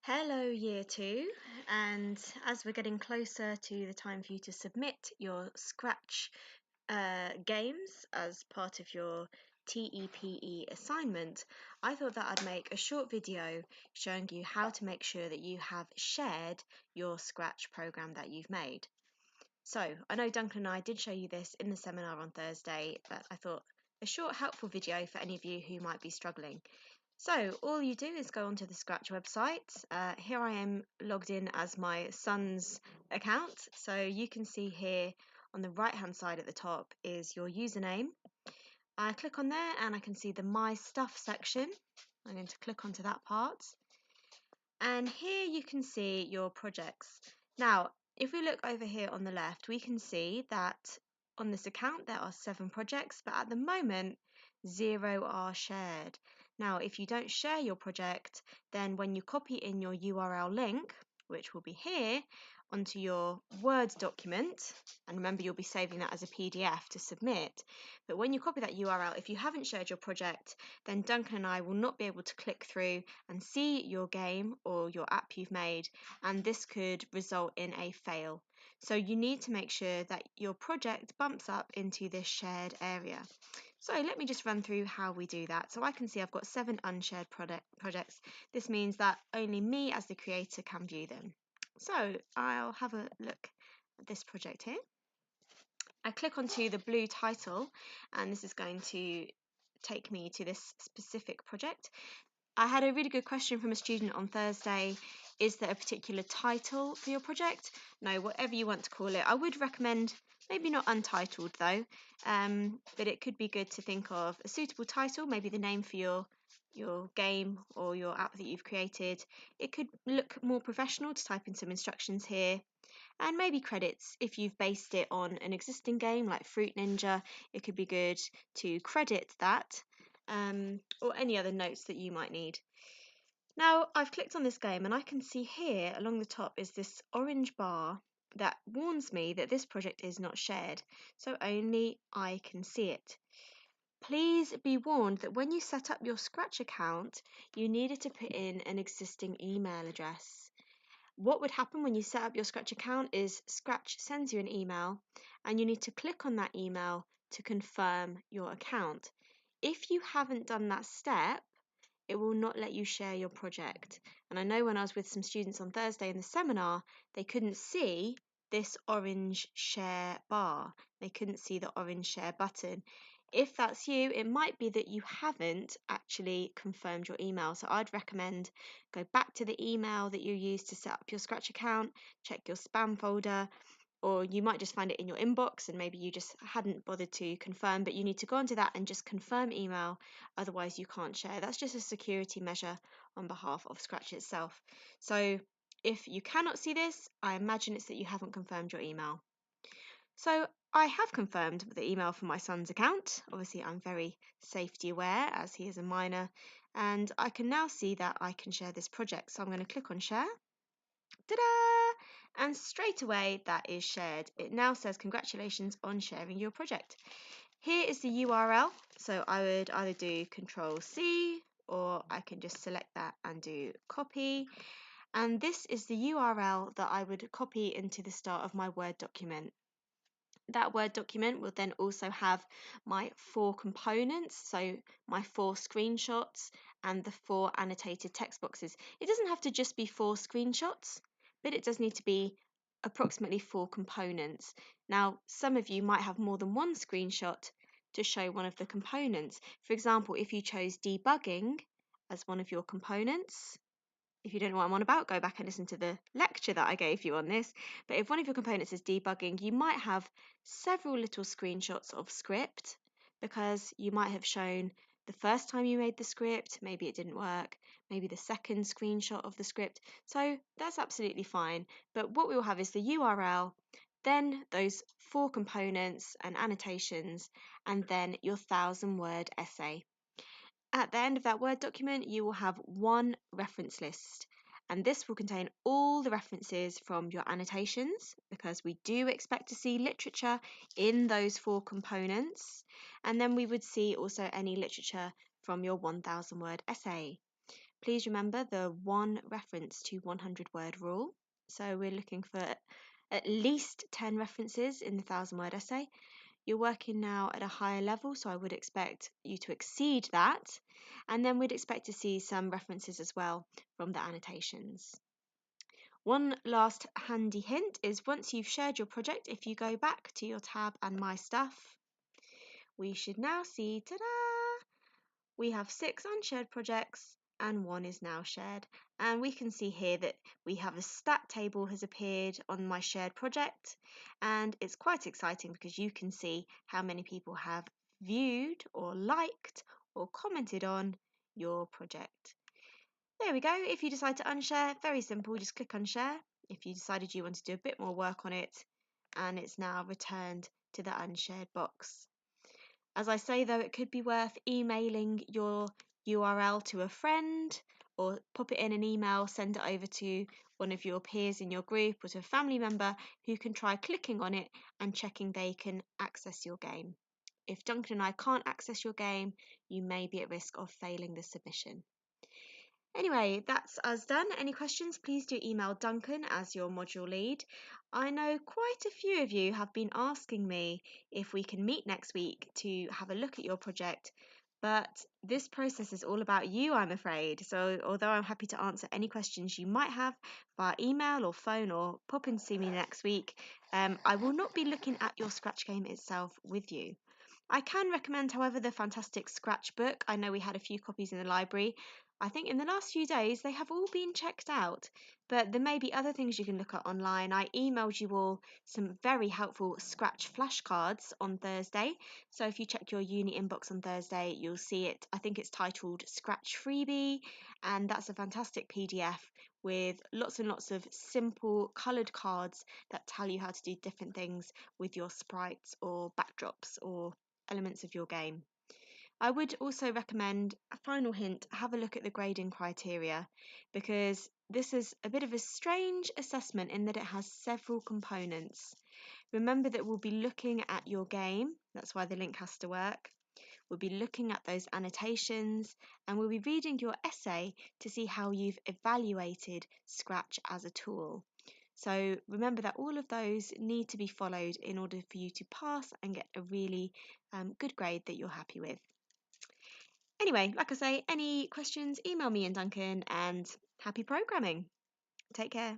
Hello, Year 2, and as we're getting closer to the time for you to submit your Scratch games as part of your TEPE assignment, I thought that I'd make a short video showing you how to make sure that you have shared your Scratch program that you've made. So, I know Duncan and I did show you this in the seminar on Thursday, but I thought a short helpful video for any of you who might be struggling. So all you do is go onto the Scratch website. Here I am logged in as my son's account. So you can see here on the right hand side at the top is your username. I click on there and I can see the My Stuff section. I'm going to click onto that part. And here you can see your projects. Now, if we look over here on the left, we can see that on this account there are 7 projects, but at the moment 0 are shared. Now, if you don't share your project, then when you copy in your URL link, which will be here, onto your Word document, and remember you'll be saving that as a PDF to submit, but when you copy that URL, if you haven't shared your project, then Duncan and I will not be able to click through and see your game or your app you've made, and this could result in a fail. So you need to make sure that your project bumps up into this shared area. So let me just run through how we do that. So I can see I've got 7 unshared projects. This means that only me as the creator can view them. So I'll have a look at this project here. I click onto the blue title and this is going to take me to this specific project. I had a really good question from a student on Thursday. Is there a particular title for your project? No, whatever you want to call it. I would recommend maybe not untitled though, but it could be good to think of a suitable title, maybe the name for your game or your app that you've created. It could look more professional to type in some instructions here. And maybe credits. If you've based it on an existing game like Fruit Ninja, it could be good to credit that, or any other notes that you might need. Now I've clicked on this game and I can see here along the top is this orange bar that warns me that this project is not shared, so only I can see it. Please be warned that when you set up your Scratch account, you needed to put in an existing email address. What would happen when you set up your Scratch account is Scratch sends you an email and you need to click on that email to confirm your account. If you haven't done that step, it will not let you share your project. And I know when I was with some students on Thursday in the seminar, they couldn't see this orange share bar. They couldn't see the orange share button. If that's you, it might be that you haven't actually confirmed your email. So I'd recommend go back to the email that you used to set up your Scratch account, check your spam folder, or you might just find it in your inbox and maybe you just hadn't bothered to confirm, but you need to go onto that and just confirm email, otherwise you can't share. That's just a security measure on behalf of Scratch itself. So if you cannot see this, I imagine it's that you haven't confirmed your email. So I have confirmed the email for my son's account. Obviously I'm very safety aware as he is a minor, and I can now see that I can share this project. So I'm going to click on share. Ta-da! And straight away that is shared. It now says congratulations on sharing your project. Here is the URL. So I would either do Control C or I can just select that and do copy. And this is the URL that I would copy into the start of my Word document. That Word document will then also have my 4 components, so my 4 screenshots and the 4 annotated text boxes. It doesn't have to just be 4 screenshots, but it does need to be approximately 4 components. Now, some of you might have more than one screenshot to show one of the components. For example, if you chose debugging as one of your components, if you don't know what I'm on about, go back and listen to the lecture that I gave you on this. But if one of your components is debugging, you might have several little screenshots of script because you might have shown the first time you made the script, maybe it didn't work, maybe the second screenshot of the script. So that's absolutely fine. But what we will have is the URL, then those 4 components and annotations, and then your 1,000-word essay. At the end of that Word document, you will have one reference list, and this will contain all the references from your annotations, because we do expect to see literature in those 4 components, and then we would see also any literature from your 1,000-word essay. Please remember the one reference to 100-word rule. So we're looking for at least 10 references in the 1,000-word essay. You're working now at a higher level, so I would expect you to exceed that. And then we'd expect to see some references as well from the annotations. One last handy hint is once you've shared your project, if you go back to your tab and My Stuff, we should now see, ta-da, we have 6 unshared projects and 1 is now shared. And we can see here that we have a stat table has appeared on my shared project, and it's quite exciting because you can see how many people have viewed or liked or commented on your project. There we go. If you decide to unshare, very simple, just click unshare. If you decided you want to do a bit more work on it, and it's now returned to the unshared box. As I say though, it could be worth emailing your URL to a friend, or pop it in an email, send it over to one of your peers in your group or to a family member who can try clicking on it and checking they can access your game. If Duncan and I can't access your game, you may be at risk of failing the submission. Anyway, that's us done. Any questions, please do email Duncan as your module lead. I know quite a few of you have been asking me if we can meet next week to have a look at your project, but this process is all about you, I'm afraid. So although I'm happy to answer any questions you might have via email or phone or pop in to see me next week, I will not be looking at your Scratch game itself with you. I can recommend, however, the fantastic Scratch book. I know we had a few copies in the library. I think in the last few days they have all been checked out, but there may be other things you can look at online. I emailed you all some very helpful Scratch flashcards on Thursday. So if you check your uni inbox on Thursday, you'll see it. I think it's titled Scratch Freebie, and that's a fantastic PDF with lots and lots of simple coloured cards that tell you how to do different things with your sprites or backdrops or elements of your game. I would also recommend, a final hint, have a look at the grading criteria, because this is a bit of a strange assessment in that it has several components. Remember that we'll be looking at your game, that's why the link has to work. We'll be looking at those annotations, and we'll be reading your essay to see how you've evaluated Scratch as a tool. So remember that all of those need to be followed in order for you to pass and get a really good grade that you're happy with. Anyway, like I say, any questions, email me and Duncan, and happy programming. Take care.